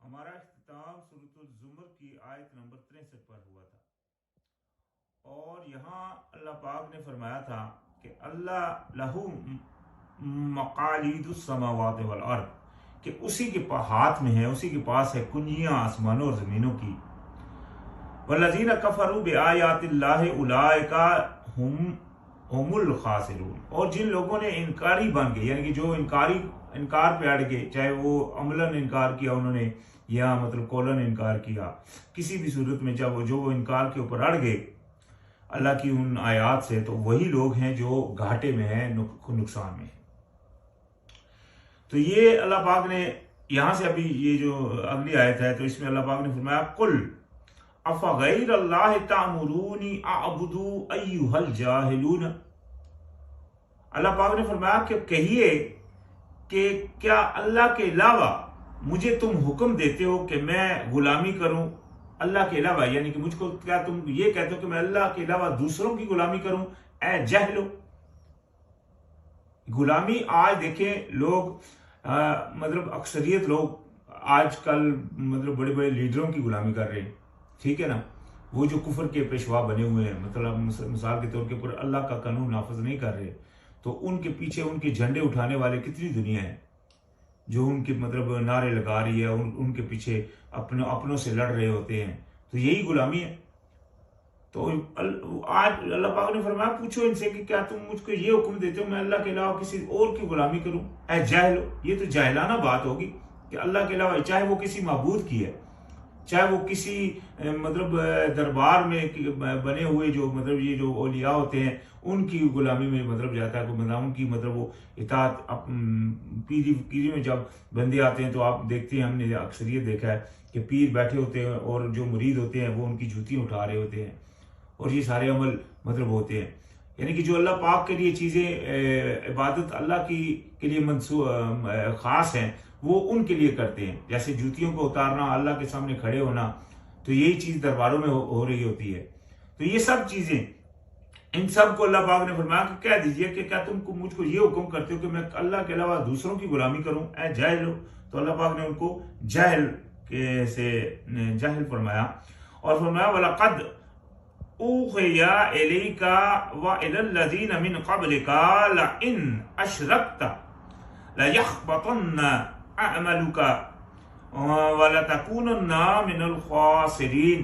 हमारा इख्तिताम सूरतुल ज़ुमर की आयत नंबर 63 पर हुआ था और यहाँ अल्लाह पाक ने फरमाया था कि अल्लाह लहू मकालिदुस समावात वल अर्द, कि उसी के हाथ में है, उसी के पास है कुंजियां आसमानों और ज़मीनों की। वल्लज़ीना कफ़रू बिआयातिल्लाहि उलाइका हुमुल खासिरून, और जिन लोगों ने इनकारी बन गए, यानी कि जो इनकार पे अड़ गए, चाहे वो अमलन इनकार किया उन्होंने या मतलब कौलन इनकार किया, किसी भी सूरत में जब जो इनकार के ऊपर अड़ गए अल्लाह की उन आयात से, तो वही लोग हैं जो घाटे में हैं, नुकसान में हैं। तो ये अल्लाह पाक ने यहां से अभी ये जो अगली आयत है, तो इसमें अल्लाह पाक ने फरमाया कुल अफ़ग़ैर अल्लाह तामुरूनी अअबुदु अय्युहल जाहिलून। अल्लाह पाक ने फरमाया कि कहिए कि क्या अल्लाह के अलावा मुझे तुम हुक्म देते हो कि मैं गुलामी करूं अल्लाह के अलावा, यानी कि मुझको क्या तुम ये कहते हो कि मैं अल्लाह के अलावा दूसरों की गुलामी करूं? ए जहलो, गुलामी आज देखें लोग मतलब अक्सरियत लोग आजकल मतलब बड़े बड़े लीडरों की गुलामी कर रहे हैं, ठीक है ना। वो जो कुफर के पेशवा बने हुए हैं, मतलब मिसाल के तौर के ऊपर अल्लाह का कानून नाफिज नहीं कर रहे, तो उनके पीछे उनके झंडे उठाने वाले कितनी दुनिया है जो उनके मतलब नारे लगा रही है, उनके पीछे अपनों से लड़ रहे होते हैं। तो यही गुलामी है। तो आज अल्लाह पाक ने फरमाया पूछो इनसे कि क्या तुम मुझको ये हुक्म देते हो मैं अल्लाह के अलावा किसी और की गुलामी करूं? ऐ जाहिलो, ये तो जाहिलाना बात होगी कि अल्लाह के अलावा, चाहे वो किसी माबूद की है, चाहे वो किसी मतलब दरबार में बने हुए जो मतलब ये जो औलिया होते हैं उनकी गुलामी में मतलब जाता है, मतलब उनकी मतलब वो इताअत। पीरी में जब बंदे आते हैं तो आप देखते हैं, हमने अक्सरियत देखा है कि पीर बैठे होते हैं और जो मुरीद होते हैं वो उनकी जूती उठा रहे होते हैं, और ये सारे अमल मतलब होते हैं। यानी कि जो अल्लाह पाक के लिए चीज़ें इबादत अल्लाह की के लिए ख़ास हैं वो उनके लिए करते हैं, जैसे जूतियों को उतारना, अल्लाह के सामने खड़े होना, तो यही चीज़ दरबारों में हो रही होती है। तो ये सब चीज़ें, इन सब को अल्लाह पाक ने फरमाया कि कह दीजिए कि क्या तुम मुझको ये हुक्म करते हो कि मैं अल्लाह के अलावा दूसरों की गुलामी करूं? ऐ जाहिल हो। तो अल्लाह पाक ने उनको जाहिल के से जाहिल फरमाया और फरमाया वलक़द ऊहिया इलैका व इलल्लज़ीना मिन क़ब्लिका लइन अशरकता लयहबतन्ना अअमलुका व लतकूनन्ना मिनल ख़ासिरीन।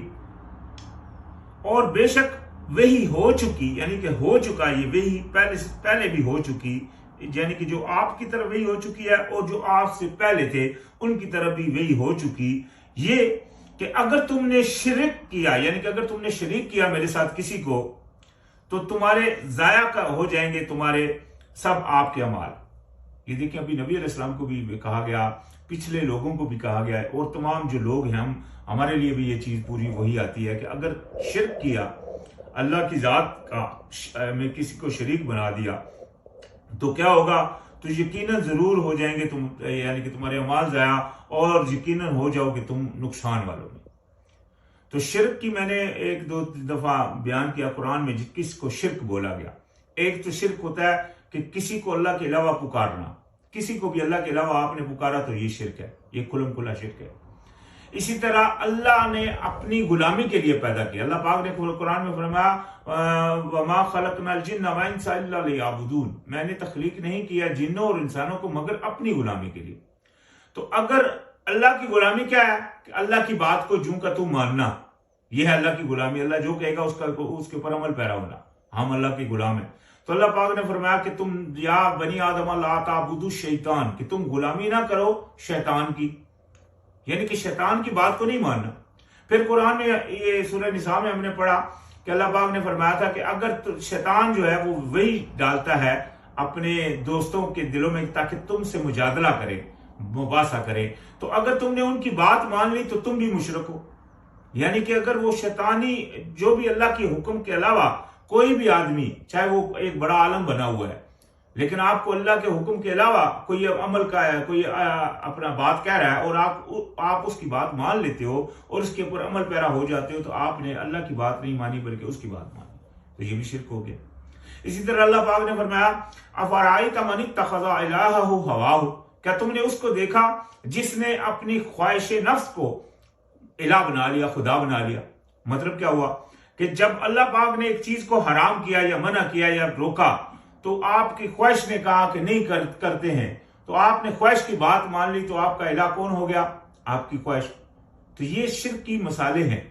और बेशक वही हो चुकी, यानी कि हो चुका ये वही पहले भी हो चुकी, यानी कि जो आपकी तरफ वही हो चुकी है और जो आपसे पहले थे उनकी तरफ भी वही हो चुकी, ये कि अगर तुमने शिरक किया, यानी कि अगर तुमने शरीक किया मेरे साथ किसी को, तो तुम्हारे जाया का हो जाएंगे तुम्हारे सब आपके अमाल। ये देखिए अभी नबी अलैहिस्सलाम को भी कहा गया, पिछले लोगों को भी कहा गया है, और तमाम जो लोग हैं हम हमारे लिए भी ये चीज पूरी वही आती है कि अगर शिरक किया, अल्लाह की जात का में किसी को शरीक बना दिया, तो क्या होगा? तो यकीनन जरूर हो जाएंगे तुम, यानी कि तुम्हारे अमाल जाया, और यकीनन हो जाओगे तुम नुकसान वालों में। तो शिरक की मैंने एक दो दफा बयान किया कुरान में किसको शिरक बोला गया। एक तो शिरक होता है कि किसी को अल्लाह के अलावा पुकारना, किसी को भी अल्लाह के अलावा आपने पुकारा तो ये शिरक है, ये खुलम खुला शिरक है। इसी तरह अल्लाह ने अपनी गुलामी के लिए पैदा किया। अल्लाह पाक ने कुरान में फरमाया वमा खलकनल जिन्न व इंसा इल्ला लियअबुदून, मैंने तख्लीक नहीं किया जिन्नों और इंसानों को मगर अपनी गुलामी के लिए। तो अगर अल्लाह की गुलामी क्या है कि अल्लाह की बात को जूं का तू मानना, यह है अल्लाह की गुलामी। अल्लाह जो कहेगा उसके ऊपर अमल पैरा होना, हम अल्लाह के गुलाम हैं। तो अल्लाह पाक ने फरमाया कि तुम या बनी आदम ला ताबुदु शैतान, कि तुम गुलामी ना करो शैतान की, यानी कि शैतान की बात को नहीं मानना। फिर कुरान में ये सूरह निसा में हमने पढ़ा कि अल्लाह पाक ने फरमाया था कि अगर शैतान जो है वो वही डालता है अपने दोस्तों के दिलों में ताकि तुमसे मुजादला करे, मुबासा करे, तो अगर तुमने उनकी बात मान ली तो तुम भी मुशरिक हो। यानी कि अगर वो शैतानी जो भी अल्लाह के हुक्म के अलावा कोई भी आदमी, चाहे वो एक बड़ा आलम बना हुआ है, लेकिन आपको अल्लाह के हुक्म के अलावा कोई अमल का है, कोई अपना बात कह रहा है और आप उसकी बात मान लेते हो और उसके ऊपर अमल पैरा हो जाते हो, तो आपने अल्लाह की बात नहीं मानी बल्कि उसकी बात मानी, तो ये भी शिरक हो गया। इसी तरह अल्लाह पाक ने फरमाया अफराइता मन इत्तखज़ा इलाहहु हवाहु, क्या तुमने उसको देखा जिसने अपनी ख्वाहिश नफ्स को इला बना लिया, खुदा बना लिया? मतलब क्या हुआ कि जब अल्लाह पाक ने एक चीज को हराम किया या मना किया या रोका, तो आपकी ख्वाहिश ने कहा कि नहीं करते हैं, तो आपने ख्वाहिश की बात मान ली, तो आपका इला कौन हो गया? आपकी ख्वाहिश। तो ये शिर्क की मसाले हैं।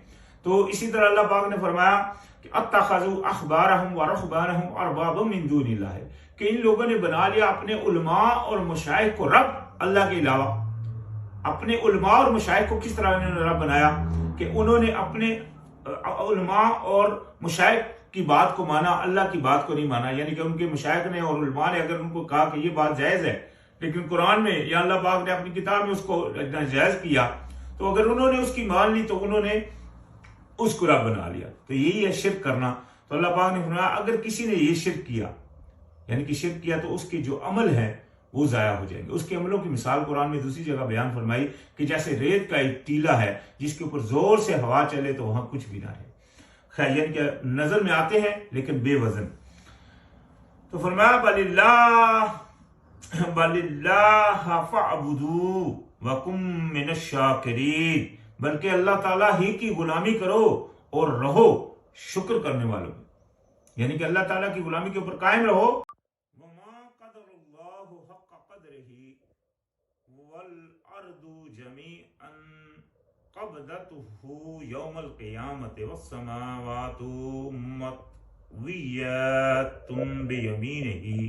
तो इसी तरह अल्लाह पाक ने फरमाया कि अत्तखज़ू अहबारहुम व रहबानहुम अरबाबम मिन दूनिल्लाह, कि इन लोगों ने बना लिया अपने उलमा और मशाइख को रब अल्लाह के अलावा। अपने उलमा और मशाइख को किस तरह उन्होंने रब बनाया कि उन्होंने अपने उलमा और मशाइख की बात को माना, अल्लाह की बात को नहीं माना। यानी कि उनके मशाइख ने और उलमा ने अगर उनको कहा कि ये बात जायज है, लेकिन कुरान में या अल्लाह पाक ने अपनी किताब में उसको नाजायज किया, तो अगर उन्होंने उसकी मान ली तो उन्होंने उसको रब बना लिया। तो यही है शिर्क करना। तो अल्लाह पाक ने फरमाया अगर किसी ने ये शिर्क किया, यानी कि शिर्क किया, तो उसके जो अमल है वो जाया हो जाएंगे। उसके अमलों की मिसाल कुरान में दूसरी जगह बयान फरमाई कि जैसे रेत का एक टीला है जिसके ऊपर जोर से हवा चले तो वहां कुछ भी ना है। खैर, यानी कि नजर में आते हैं लेकिन बेवजन। तो फरमाया बलिल्लाह फअबुदू वकुम मिनश शाकिरीन, बल्कि अल्लाह ताला ही की गुलामी करो और रहो शुक्र करने वालों। यानी कि अल्लाह ताला की गुलामी के ऊपर कायम रहो। वमा क़दरुल्लाहु हक़्क़ क़द्रिही वल अर्दु जमीअन क़ब्दतुहु यौमल क़ियामति वस समावातु मत्विय्यतुम बियमीनिही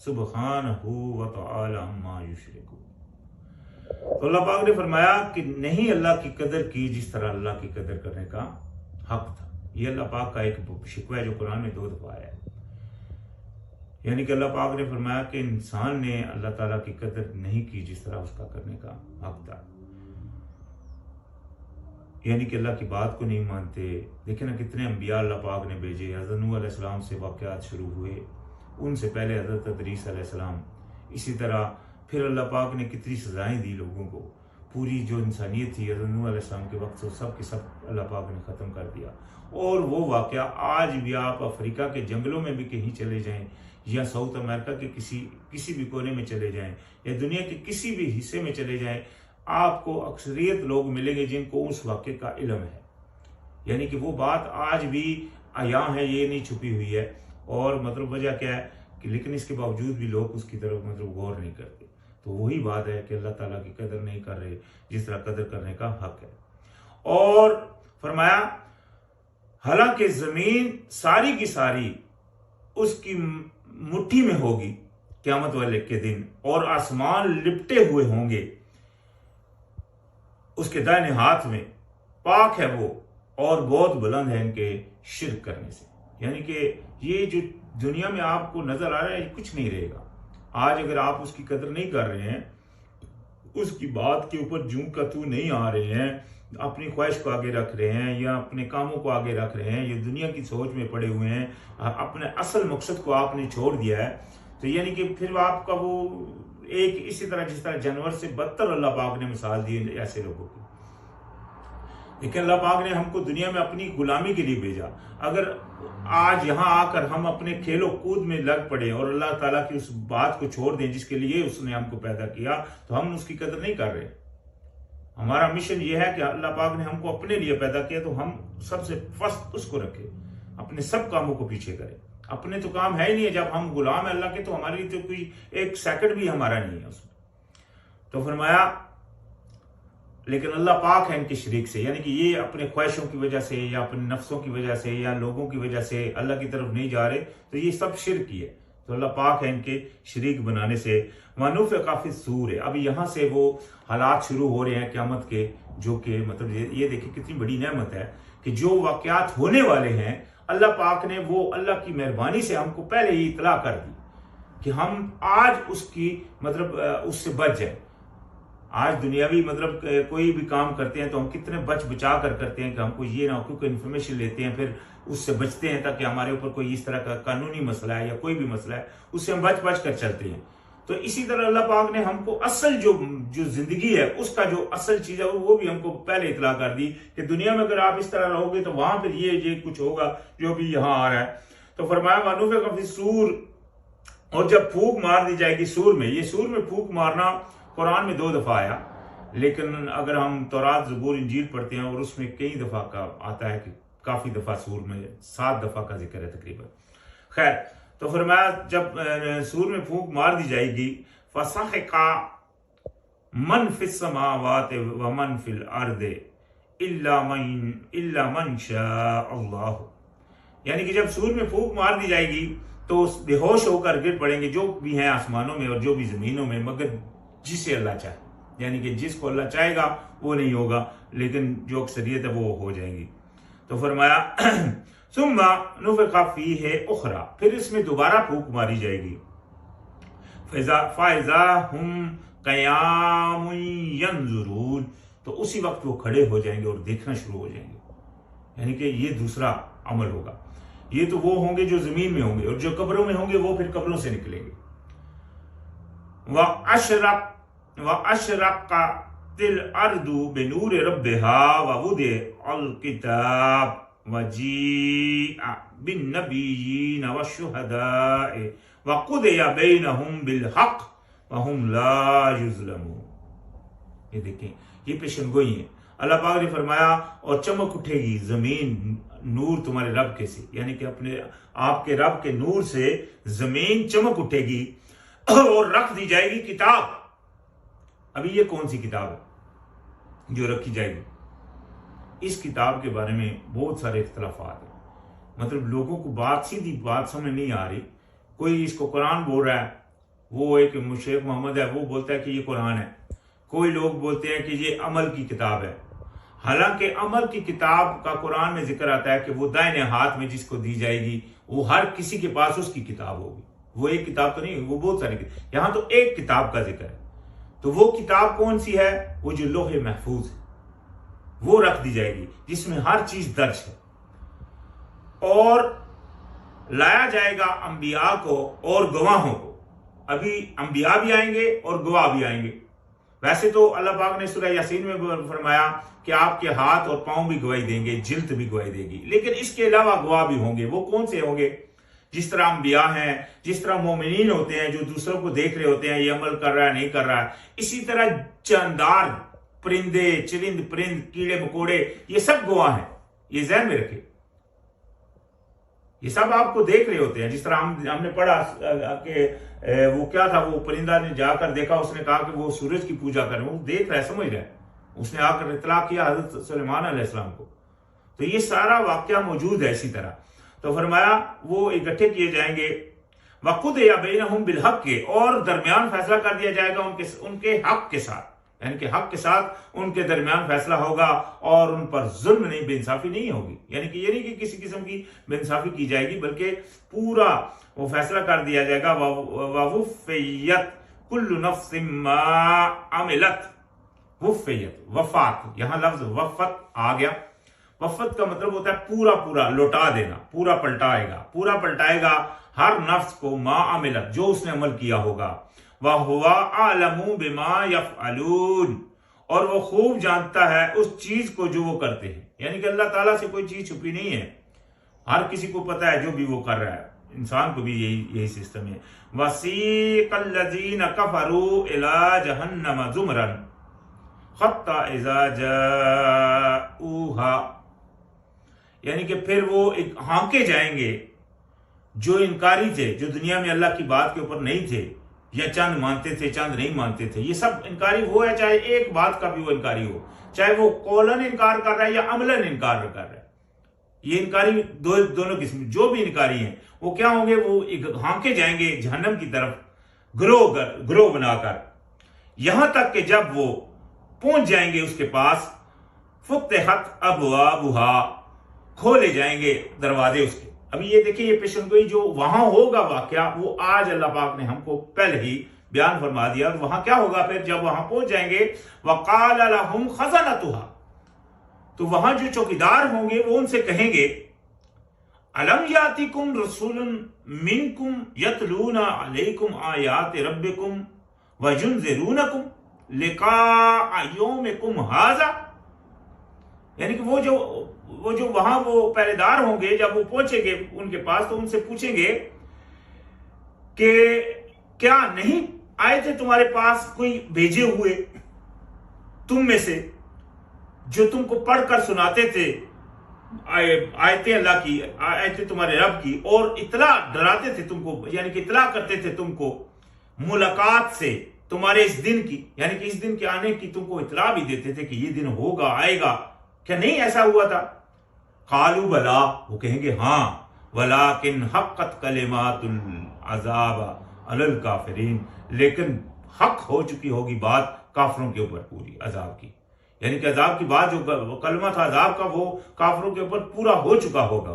सुब्हानहु व तआला अम्मा युश्रिकून। तो अल्लाह पाक ने फरमाया कि नहीं अल्लाह की कदर की जिस तरह अल्लाह की कदर करने का हक था। ये अल्लाह पाक का एक शिकवा है जो कुरान में 2 दफा आया है। यानी कि अल्लाह पाक ने फरमाया कि इंसान ने अल्लाह ताला की कदर नहीं की जिस तरह उसका करने का हक था। यानी कि अल्लाह की बात को नहीं मानते। देखिए ना कितने अंबिया अल्लाह पाक ने भेजे। हज़रत नूह अलैहिस्सलाम से वाक़यात शुरू हुए, उनसे पहले हज़रत इदरीस अलैहिस्सलाम। इसी तरह फिर अल्लाह पाक ने कितनी सजाएं दी लोगों को। पूरी जो इंसानियत थी हज़रत नूह अलैहिस्सलाम के वक्त से सब के सब अल्लाह पाक ने ख़त्म कर दिया। और वो वाक़या आज भी आप अफ्रीका के जंगलों में भी कहीं चले जाएं या साउथ अमेरिका के किसी भी कोने में चले जाएं या दुनिया के किसी भी हिस्से में चले जाएं, आपको अक्सरियत लोग मिलेंगे जिनको उस वाक़े का इल्म है। यानी कि वो बात आज भी आया है, ये नहीं छुपी हुई है। और मतलब वजह क्या है कि लेकिन इसके बावजूद भी लोग उसकी तरफ मतलब गौर नहीं करते। तो वही बात है कि अल्लाह ताला की कदर नहीं कर रहे जिस तरह कदर करने का हक है। और फरमाया हालांकि जमीन सारी की सारी उसकी मुट्ठी में होगी क़यामत वाले के दिन, और आसमान लिपटे हुए होंगे उसके दाहिने हाथ में, पाक है वो और बहुत बुलंद है इनके शिर्क करने से। यानी कि ये जो दुनिया में आपको नजर आ रहा है ये कुछ नहीं रहेगा। आज अगर आप उसकी कदर नहीं कर रहे हैं, उसकी बात के ऊपर जूं का तू नहीं आ रहे हैं, अपनी ख्वाहिश को आगे रख रहे हैं या अपने कामों को आगे रख रहे हैं, ये दुनिया की सोच में पड़े हुए हैं, अपने असल मकसद को आपने छोड़ दिया है, तो यानी कि फिर आपका वो एक इसी तरह जिस तरह जानवर से बदतर अल्लाह पाक ने मिसाल दी ऐसे लोगों की। लेकिन अल्लाह पाक ने हमको दुनिया में अपनी गुलामी के लिए भेजा। अगर आज यहाँ आकर हम अपने खेलो कूद में लग पड़े और अल्लाह ताला की उस बात को छोड़ दें जिसके लिए उसने हमको पैदा किया, तो हम उसकी कदर नहीं कर रहे। हमारा मिशन यह है कि अल्लाह पाक ने हमको अपने लिए पैदा किया, तो हम सबसे फर्स्ट उसको रखें, अपने सब कामों को पीछे करें। अपने तो काम है ही नहीं है, जब हम गुलाम है अल्लाह के, तो हमारे लिए तो कोई एक सेकंड भी हमारा नहीं है उसमें। तो फरमाया लेकिन अल्लाह पाक है इनके शरीक से। यानी कि ये अपने ख्वाहिशों की वजह से या अपने नफ्सों की वजह से या लोगों की वजह से अल्लाह की तरफ नहीं जा रहे, तो ये सब शिर्क ही है। तो अल्लाह पाक है इनके शरीक बनाने से। मानूफ काफी सूर है। अब यहाँ से वो हालात शुरू हो रहे हैं क़यामत के, जो कि मतलब ये देखिए कितनी बड़ी नेमत है कि जो वाक़यात होने वाले हैं अल्लाह पाक ने वो अल्लाह की मेहरबानी से हमको पहले ही इतला कर दी कि हम आज उसकी मतलब उससे बच जाए। आज दुनियावी मतलब कोई भी काम करते हैं तो हम कितने बच बचा कर करते हैं कि हमको ये ना हो, क्योंकि इन्फॉर्मेशन लेते हैं फिर उससे बचते हैं ताकि हमारे ऊपर कोई इस तरह का कानूनी मसला है या कोई भी मसला है उससे हम बच बच कर चलते हैं। तो इसी तरह अल्लाह पाक ने हमको असल जो जिंदगी है उसका जो असल चीज है वो भी हमको पहले इतला कर दी कि दुनिया में अगर आप इस तरह रहोगे तो वहां पर ये कुछ होगा जो भी यहाँ आ रहा है। तो फरमाया मानूफ का फिसूर और जब फूक मार दी जाएगी सूर में, ये सूर में फूक मारना कुरान में 2 दफा आया, लेकिन अगर हम तौरात ज़बूर इंजील पढ़ते हैं और उसमें कई दफा का आता है कि काफी दफा सूर में 7 दफा का जिक्र है तकरीबन। खैर, तो फरमाया जब सूर में फूक मार दी जाएगी, फसहिका मन फिस समावात व मन फिल अर्दे इल्ला मन शाअ अल्लाह। यानी कि जब सूर में फूक मार दी जाएगी तो बेहोश होकर गिर पड़ेंगे जो भी हैं आसमानों में और जो भी जमीनों में, मगर जिसे अल्लाह चाहे, यानी कि जिसको अल्लाह चाहेगा वो नहीं होगा, लेकिन जो अक्सरियत है वो हो जाएंगी। तो फरमाया सुम्मा नुफ़िख़ा फ़ीहि उख़रा, फिर इसमें दोबारा फूक मारी जाएगी। फ़इज़ा हुम क़ियामुन यंज़ुरून, तो उसी वक्त वो खड़े हो जाएंगे और देखना शुरू हो जाएंगे। यानी कि ये दूसरा अमल होगा। ये तो वो होंगे जो जमीन में होंगे, और जो कब्रों में होंगे वो फिर कब्रों से निकलेंगे। व अशरक़तिल अर्दु बिनूरि रब्बिहा व वुदिअल किताब व जीअ बिन्नबिय्यीन व शुहदाए व क़ुदिया बैनहुम बिल हक़ व हुम ला युज़लमून। ये देखें, ये पेशनगोई है। अल्लाह पाक ने फरमाया और चमक उठेगी जमीन नूर तुम्हारे रब के से, यानी कि अपने आपके रब के नूर से जमीन चमक उठेगी और रख दी जाएगी किताब। अभी ये कौन सी किताब है जो रखी जाएगी? इस किताब के बारे में बहुत सारे इख्तलाफात हैं। मतलब लोगों को बात सीधी बात समझ नहीं आ रही। कोई इसको कुरान बोल रहा है, वो एक शेख मोहम्मद है, वो बोलता है कि ये कुरान है। कोई लोग बोलते हैं कि ये अमल की किताब है। हालांकि अमल की किताब का कुरान में जिक्र आता है कि वो दाहिने हाथ में जिसको दी जाएगी वो हर किसी के पास उसकी किताब होगी। वो एक किताब तो नहीं, वो बहुत सारी किताब। यहां तो एक किताब का जिक्र है। तो वो किताब कौन सी है? वो जो लोहे महफूज है वो रख दी जाएगी, जिसमें हर चीज दर्ज है। और लाया जाएगा अंबिया को और गवाहों को। अभी अंबिया भी आएंगे और गवाह भी आएंगे। वैसे तो अल्लाह पाक ने सूरह यासीन में फरमाया कि आपके हाथ और पांव भी गवाही देंगे, जिल्द भी गवाही देगी, लेकिन इसके अलावा गवाह भी होंगे। वो कौन से होंगे? जिस तरह अंबिया हैं, जिस तरह मोमिनीन होते हैं जो दूसरों को देख रहे होते हैं ये अमल कर रहा है नहीं कर रहा है, इसी तरह जानदार परिंदे, चरिंद परिंद, कीड़े मकोड़े, ये सब गवाह हैं। ये ज़हन में रखे, ये सब आपको देख रहे होते हैं। जिस तरह हमने पढ़ा कि वो क्या था, वो परिंदा ने जाकर देखा, उसने कहा कि वो सूरज की पूजा करें। वो देख रहा है, समझ रहा है, उसने आकर इतला किया हजरत सुलेमान अलैहिस्सलाम को। तो ये सारा वाकया मौजूद है। इसी तरह तो फरमाया वो इकट्ठे किए जाएंगे, वक़ुद या बैनहुम बिल हक़ के, और दरमियान फैसला कर दिया जाएगा उनके हक के साथ, यानी कि हक के साथ उनके दरमियान फैसला होगा और उन पर जुल्म नहीं, बेइंसाफी नहीं होगी। यानी कि ये नहीं कि किसी किस्म की बेइंसाफी की जाएगी, बल्कि पूरा वो फैसला कर दिया जाएगा। ववुफ़ियत कुल्लु नफ्सिम मा अमिलत। वुफ़ियत, वफात, यहां लफ्ज वफत आ गया। वफत का मतलब होता है पूरा पूरा लौटा देना, पूरा पलटाएगा हर नफ्स को मा अमिलत, जो उसने अमल किया होगा। वह हुआ आलमू बिमा यफ़अलून, और वो खूब जानता है उस चीज को जो वो करते हैं। यानी कि अल्लाह ताला से कोई चीज छुपी नहीं है, हर किसी को पता है जो भी वो कर रहा है। इंसान को भी यही सिस्टम है। वसीक़ल्लज़ीन कफ़रू इला जहन्नम ज़ुमरन हत्ता इज़ा जाऊहा, यानी कि फिर वो एक हांके जाएंगे जो इनकारी थे, जो दुनिया में अल्लाह की बात के ऊपर नहीं थे, या चंद मानते थे चंद नहीं मानते थे। ये सब इनकारी वो है, चाहे एक बात का भी वो इनकारी हो, चाहे वो कौलन इनकार कर रहा है या अमलन इनकार कर रहा है। ये इनकारी दोनों किस्म, जो भी इनकारी हैं वो क्या होंगे? वो एक हांके जाएंगे जहन्नम की तरफ ग्रोह बनाकर, यहां तक कि जब वो पहुंच जाएंगे उसके पास, फुत्तिहत अबवाबुहा, खोले जाएंगे दरवाजे उसके। अभी ये देखिए, ये पेशनगोई जो वहां होगा वाकया, वो आज अल्लाह पाक ने हमको पहले ही बयान फरमा दिया। और वहां क्या होगा फिर जब वहां पहुंच जाएंगे? वक़ाल लहुम खज़नतुहा, तो वहां जो चौकीदार होंगे वो उनसे कहेंगे, अलम यातिकुम रसूलुन मिनकुम यतलूना अलैकुम आयाति रब्बिकुम व युनज़िरूनकुम लिक़ा यौमिकुम हाज़ा। यानी कि वो जो वहां वो पहरेदार होंगे, जब वो पहुंचेंगे उनके पास तो उनसे पूछेंगे कि क्या नहीं आए थे तुम्हारे पास कोई भेजे हुए तुम में से जो तुमको पढ़कर सुनाते थे आयतें अल्लाह की, आयतें तुम्हारे रब की, और इतला डराते थे तुमको, यानी कि इतला करते थे तुमको मुलाकात से तुम्हारे इस दिन की, यानी कि इस दिन के आने की तुमको इतला भी देते थे कि ये दिन होगा, आएगा, क्या नहीं ऐसा हुआ था? कालू बला, वो कहेंगे हाँ, वलाकिन हक्कत कलिमातुल अज़ाब अलल काफिरीन, लेकिन हक हो चुकी होगी बात काफिरों के ऊपर पूरी अजाब की, यानी कि अजाब की बात जो कलमा था अजाब का वो काफिरों के ऊपर पूरा हो चुका होगा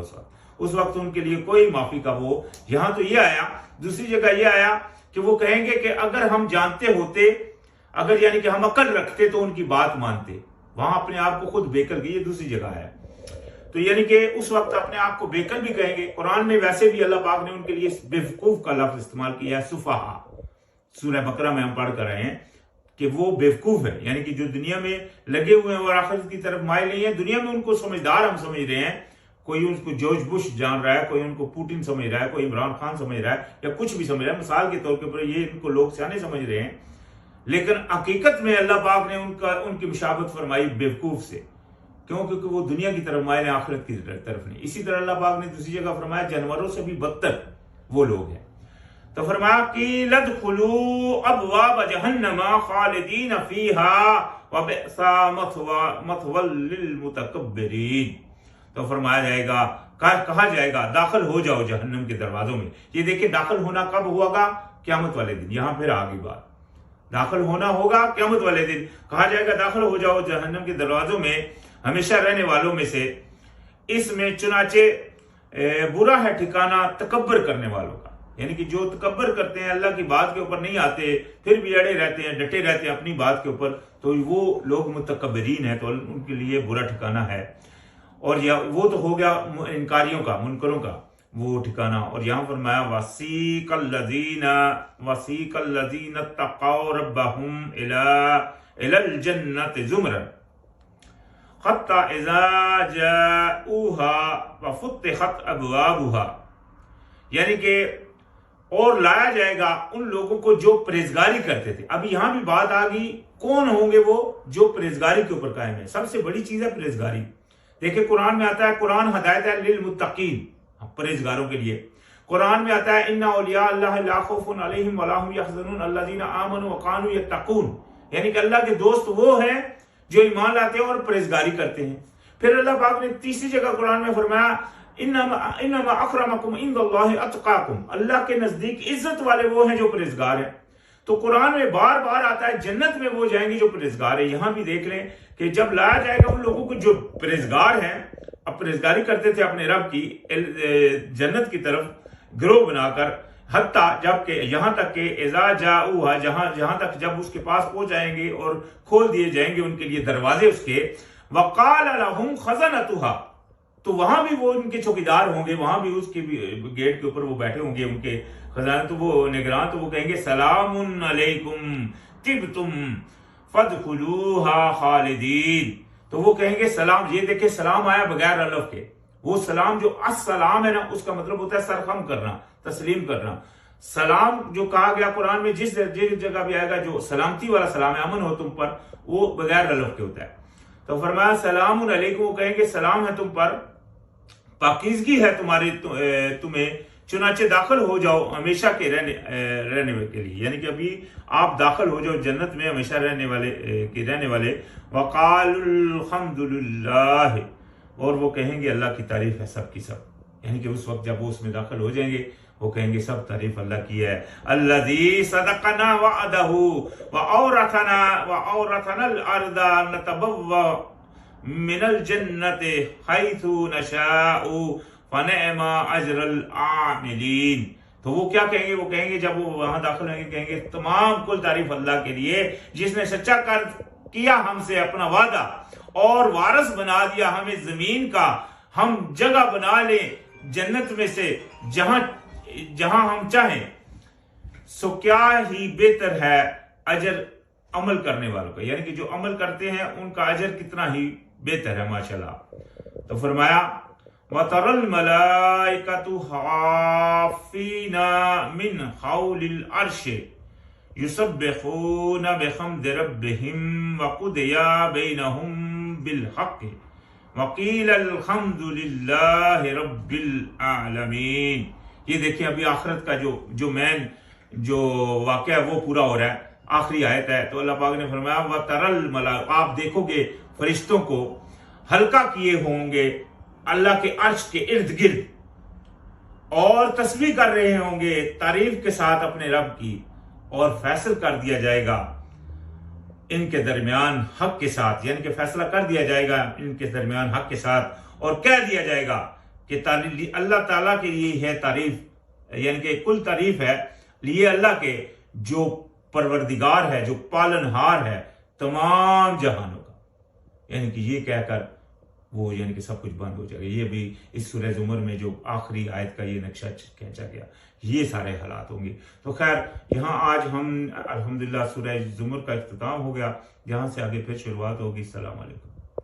उस वक्त उनके लिए कोई माफी का वो। यहां तो ये आया, दूसरी जगह ये आया कि वो कहेंगे कि अगर हम जानते होते, अगर यानी कि हम अकल रखते तो उनकी बात मानते, वहां अपने आप को खुद बेकल की, ये दूसरी जगह है। तो यानी कि उस वक्त अपने आप को बेकल भी कहेंगे। कुरान में वैसे भी अल्लाह पाक ने उनके लिए बेवकूफ का लफ्ज इस्तेमाल किया है, सुफहा, सूरह बकरा में हम पढ़ कर रहे हैं कि वो बेवकूफ है, यानी कि जो दुनिया में लगे हुए हैं और आखिरत की तरफ माइल नहीं है। दुनिया में उनको समझदार हम समझ रहे हैं, कोई उनको जॉर्ज बुश जान रहा है, कोई उनको पुतिन समझ रहा है, कोई इमरान खान समझ रहा है, या कुछ भी समझ रहा है, मिसाल के तौर के ऊपर ये इनको लोग सियाने समझ रहे हैं, लेकिन हकीकत में अल्लाह पाक ने उनकी मुशाबत फरमाई बेवकूफ से, क्योंकि वो दुनिया की तरफ माइल है, आखिरत की तरफ नहीं। इसी तरह अल्लाह पाक ने दूसरी जगह फरमाया जानवरों से भी बदतर वो लोग हैं। तो फरमाया कि लदखुलू अबवाब जहन्नमा खालिदीन फीहा व बिसा मथवल लिलमुतकब्बिरीन। तो फरमाया जाएगा, कहा जाएगा दाखिल हो जाओ जहन्नम के दरवाजों में। ये देखिए दाखिल होना कब होगा? क़यामत वाले दिन। यहां फिर आगे बात, दाखिल होना होगा क़यामत वाले दिन। कहा जाएगा दाखिल हो जाओ जहन्नम के दरवाजों में, हमेशा रहने वालों में से। इसमें चुनाचे बुरा है ठिकाना तकब्बर करने वालों का, यानी कि जो तकब्बर करते हैं, अल्लाह की बात के ऊपर नहीं आते, फिर भी अड़े रहते हैं, डटे रहते हैं अपनी बात के ऊपर, तो वो लोग मुतकब्बरीन है, तो उनके लिए बुरा ठिकाना है। और या वो तो हो गया इनकारियों का, मुनकरों का वो ठिकाना। और यहां फरमाया वसीकल लजीना तक़ौ रब्बहुम इलल जन्नति ज़ुमरन हत्ता इज़ा जाऊहा व फुत्तिहत अबवाबुहा, यानी कि और लाया जाएगा उन लोगों को जो परहेजगारी करते थे। अभी यहां भी बात आ गई, कौन होंगे वो जो परहेजगारी के ऊपर कायम है। सबसे बड़ी चीज है परहेजगारी। देखिए कुरान में आता है, कुरान हदायत है लिल मुत्तकीन, परहेजगारों के लिए। कुरान में आता है इन्ना औलिया अल्लाह ला खौफुन अलैहिम वला हुम यहज़नून अल्लज़ीना आमनू व कानू यत्तकून, यानी कि अल्लाह के दोस्त वो हैं जो ईमान लाते हैं और परहेजगारी करते हैं। फिर अल्लाह पाक ने तीसरी जगह कुरान में फरमाया इन्नमा अकरमकुम इंदल्लाहि अतकाकुम, अल्लाह के नजदीक इज्जत वाले वो हैं जो परहेजगार हैं। तो कुरान में बार बार आता है जन्नत में वो जाएंगे जो परहेजगार है। यहां भी देख लें कि जब लाया जाएगा उन लोगों को जो परहेजगार हैं, अब परहेजगारी करते थे अपने रब की जन्नत की तरफ गिरोह बनाकर, हत्ता जबकि यहां तक के इज़ा जाऊहा, जहां तक जब उसके पास पहुंच जाएंगे और खोल दिए जाएंगे उनके लिए दरवाजे उसके, वक़ाल लहुम खज़नतुहा, तो वहां भी वो उनके चौकीदार होंगे, वहां भी उसके गेट के ऊपर वो बैठे होंगे उनके खजाना, तो वो निगरान, तो वो कहेंगे सलामुन अलैकुम तिबतुम फदखुलूहा खालिदीन, तो वो कहेंगे सलाम। ये देखे सलाम आया बगैर अलफ के, वो सलाम जो अस्सलाम है ना, उसका मतलब होता है सरखम करना, तस्लीम करना। सलाम जो कहा गया कुरान में, जिस जगह भी आएगा जो सलामती वाला सलाम है, अमन हो तुम पर, वो बगैर अलफ के होता है। तो फरमाया सलामुन अलैकुम, वो कहेंगे सलाम है तुम पर, पाकीज़गी है तुम्हें, चुनाचे दाखिल हो जाओ हमेशा के रहने के लिए, यानी कि अभी आप दाखिल हो जाओ जन्नत में हमेशा रहने वाले। वक़ालुल हम्दुलिल्लाह, और वो कहेंगे अल्लाह की तारीफ है सब की सब, यानी कि उस वक्त जब वो उसमें दाखिल हो जाएंगे वो कहेंगे सब तारीफ अल्लाह की है। अल्लज़ी सदक़ना वअदहु व औरथनल अर्दा नतबव्वा मिनल जन्नति हैथु नशाउ फनिअमा अजरुल आमिलीन। तो वो क्या कहेंगे? वो कहेंगे जब वो वहां दाखिल होंगे, कहेंगे तमाम कुल तारीफ अल्लाह के लिए जिसने सच्चा कर किया हमसे अपना वादा और वारिस बना दिया हमें जमीन का, हम जगह बना लें जन्नत में से जहां हम चाहें। सो क्या ही बेहतर है अजर अमल करने वालों का, यानी कि जो अमल करते हैं उनका अजर कितना ही बेहतर है माशाल्लाह। तो फरमाया व तरल मलाइकतु हाफीना मिन हौलिल अर्श युसब्बिहूना बिहम्दि रब्बिहिम व कुदिया बैनहुम बिल हक़्क़ि व क़ील अल्हम्दुलिल्लाहि रब्बिल आलमीन। ये देखिए अभी आखिरत का जो मेन जो वाक़या है वो पूरा हो रहा है, आखिरी आयत है। तो अल्लाह पाक ने फरमाया व तरल मलाइका, आप देखोगे फरिश्तों को हल्का किए होंगे अल्लाह के अर्श के इर्द गिर्द और तस्बीह कर रहे होंगे तारीफ के साथ अपने रब की, और फैसल कर दिया जाएगा इनके दरमियान हक के साथ, यानी कि फैसला कर दिया जाएगा इनके दरमियान हक के साथ, और कह दिया जाएगा कि अल्लाह ताला के लिए है तारीफ, यानी कि कुल तारीफ है लिए अल्लाह के जो परवरदिगार है, जो पालनहार है तमाम जहानों का। यानी कि ये कहकर वो यानी कि सब कुछ बंद हो जाएगा। ये भी इस सूरह ज़ुमर में जो आखिरी आयत का ये नक्शा खींचा गया, ये सारे हालात होंगे। तो खैर यहाँ आज हम अल्हम्दुलिल्लाह सूरह ज़ुमर का इख्तिताम हो गया, यहाँ से आगे फिर शुरुआत होगी। अस्सलाम वालेकुम।